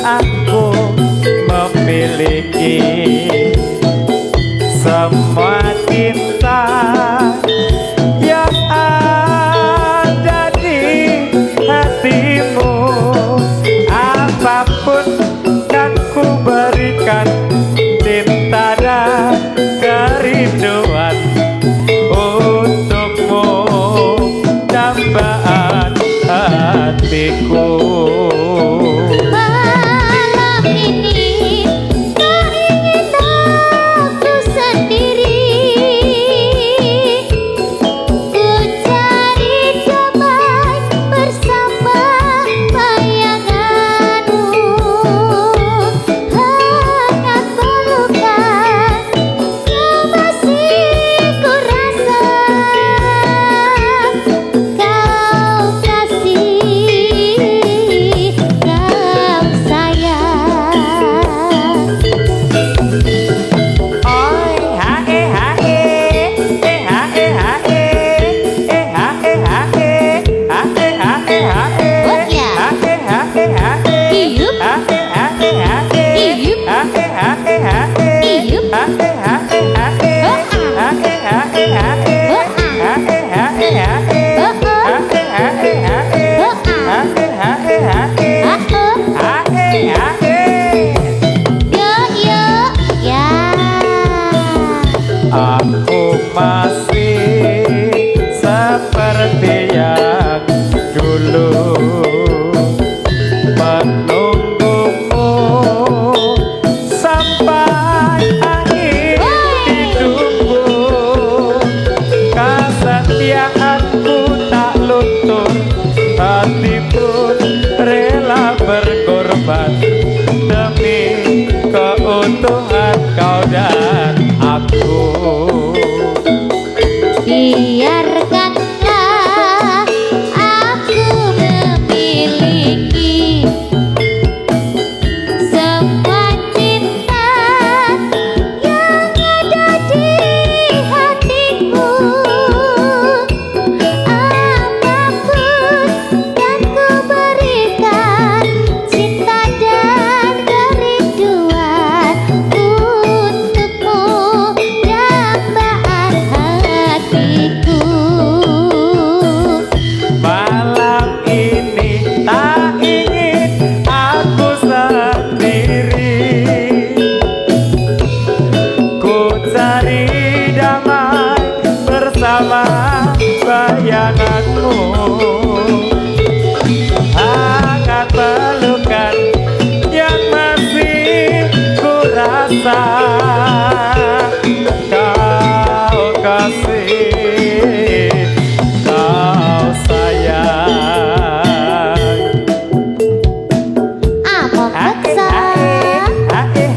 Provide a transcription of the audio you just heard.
aku memiliki semua cinta yang ada di hatimu. Apapun yang ku berikan, cinta dan kerinduan untukmu, dambaan hatiku. Malam ini tak ingin aku sendiri, ku cari damai bersama bayanganmu. Hangat pelukan yang masih ku rasa, kau kasih, kau sayang. Oi hae hae hae hae hae hae hae Oh ya. hae hae hae Hiup, hae hae hae hiup, hae hae hae hiup. hae hae hae hae hae hae Oh, ah. hae hae hae Oh, oh. hae hae hae Oh, ah. hae hae hae Oh, hae hae. yo yo ya. Aku masih seperti yang dulu, menunggumu sampai akhir hidupku. Kesetiaanku tak luntur, hati pun rela berkorban demi keutuhan kau dan aku. Biarkanlah aku memiliki semua cinta yang ada di hatiku. Apapun yang ku berikan, cinta dan kerinduan untukmu, dambaan hatiku. Malam ini tak ingin aku sendiri, ku cari damai bersama bayanganmu. Hangat pelukan yang masih ku rasa,